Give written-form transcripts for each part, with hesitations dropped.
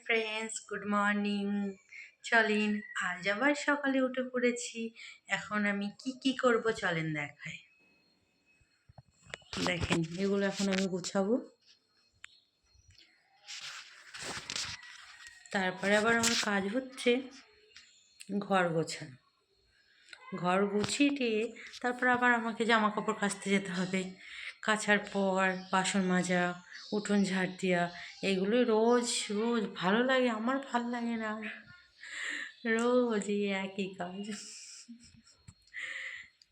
Friends, good morning. চলেন, আজ আবার সকালে উঠে পড়েছি। এখন আমি কি করব চলেন দেখাই। দেখেন, এগুলো এখন আমি গুছাবো। তারপরে আবার আমার কাজ হচ্ছে ঘর গোছানো। ঘর গুছিয়ে দিয়ে তারপর আবার আমাকে জামা কাপড় কাচতে যেতে হবে। কাচার পর বাসন মাজা, উঠোন ঝাড় দেওয়া, এগুলোই রোজ রোজ ভালো লাগে। আমার ভালো লাগে না, রোজ এই একই কাজ।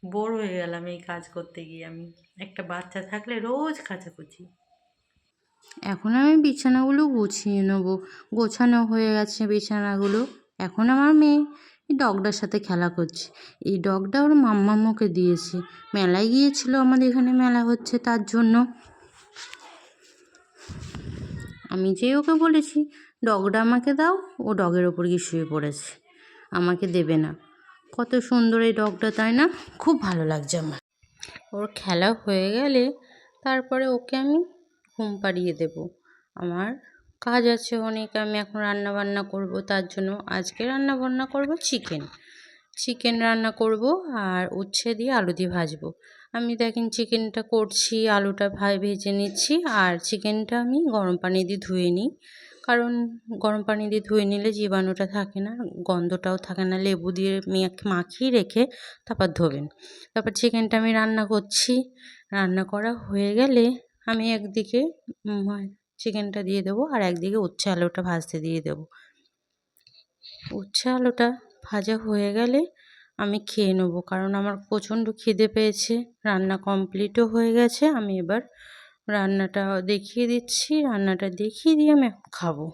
বোর হয়ে গেলাম এই কাজ করতে গিয়ে। আমি একটা বাচ্চা থাকলে রোজ কাচাকুচি। এখন আমি বিছানাগুলো গুছিয়ে নেবো। গোছানো হয়ে গেছে বিছানাগুলো। এখন আমার মেয়ে এই ডগটার সাথে খেলা করছে। এই ডগটা ওর মাম্মাম্মকে দিয়েছে। মেলায় গিয়েছিল, আমাদের এখানে মেলা হচ্ছে, তার জন্য আমি যেই ওকে বলেছি ডগটা আমাকে দাও, ও ডগের ওপর গিয়ে শুয়ে পড়েছে, আমাকে দেবে না। কত সুন্দর এই ডগটা, তাই না? খুব ভালো লাগছে আমার। ওর খেলা হয়ে গেলে তারপরে ওকে আমি ঘুম পাড়িয়ে দেব। আমার কাজ আছে অনেক। আমি এখন রান্না বান্না করব, তার জন্য আজকে রান্না বান্না করব চিকেন রান্না করব আর উচ্ছে দিয়ে আলু দিয়ে ভাজবো। আমি দেখেন চিকেনটা করছি, আলুটা ভেজে নিচ্ছি, আর চিকেনটা আমি গরম পানি দিয়ে ধুয়ে নিই। কারণ গরম পানি দিয়ে ধুয়ে নিলে জীবাণুটা থাকে না, গন্ধটাও থাকে না। লেবু দিয়ে মাখিয়ে রেখে তারপর ধোবেন। তারপর চিকেনটা আমি রান্না করছি। রান্না করা হয়ে গেলে আমি একদিকে চিকেনটা দিয়ে দেবো, আর একদিকে উচ্ছে আলুটা ভাজতে দিয়ে দেবো। উচ্ছে আলুটা ভাজা হয়ে গেলে আমি খেয়ে নেবো, কারণ আমার প্রচণ্ড খিদে পেয়েছে। রান্না কমপ্লিটও হয়ে গেছে। আমি এবার রান্নাটা দেখিয়ে দিচ্ছি। রান্নাটা দেখিয়ে দিয়ে আমি খাবো।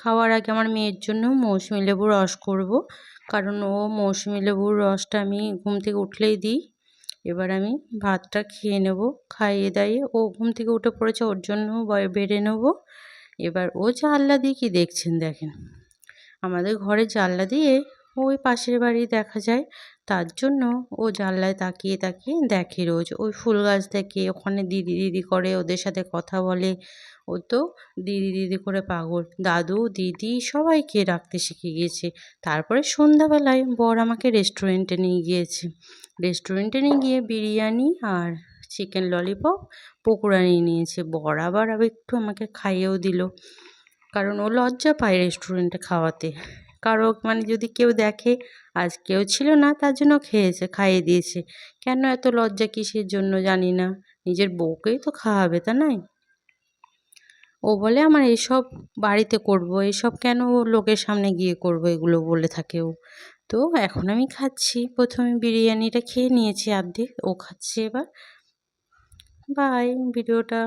খাওয়ার আগে আমার মেয়ের জন্য মৌসুমি লেবুর রস করব, কারণ ও মৌসুমি লেবুর রসটা আমি ঘুম থেকে উঠলেই দিই। এবার আমি ভাতটা খেয়ে নেব। খাইয়ে দাইয়ে ও ঘুম থেকে উঠে পড়েছে, ওর জন্য বেড়ে নেব। এবার ও জানলা দিয়ে কী দেখছেন দেখেন। আমাদের ঘরে জানলা দিয়ে ওই পাশের বাড়ি দেখা যায়, তার জন্য ও জানলায় তাকিয়ে তাকিয়ে দেখে রোজ। ওই ফুল গাছ দেখে ওখানে দিদি দিদি করে, ওদের সাথে কথা বলে। ও তো দিদি দিদি করে পাগল। দাদু দিদি সবাইকে রাখতে শিখে গিয়েছে। তারপরে সন্ধ্যাবেলায় বর আমাকে রেস্টুরেন্টে নিয়ে গিয়েছে। রেস্টুরেন্টে নিয়ে গিয়ে বিরিয়ানি আর চিকেন ললিপপ পকোড়া নিয়ে নিয়েছে। বর আবার একটু আমাকে খাইয়েও দিল, কারণ ও লজ্জা পায় রেস্টুরেন্টে খাওয়াতে। কারো যদি কেউ দেখে, আজ কেউ ছিল না, তার জন্য খাইয়ে দিয়েছে। কেন এত লজ্জা কিসের জন্য জানি না। নিজের বউকেই তো খাওয়াবে, তা নয়? ও বলে আমার এইসব বাড়িতে করব, এইসব কেন লোকের সামনে গিয়ে করব, এগুলো বলে থাকে ও। তো এখন আমি খাচ্ছি। প্রথমে বিরিয়ানিটা খেয়ে নিয়েছি অর্ধেক, ও খাচ্ছে এবার। বাই। ভিডিওটা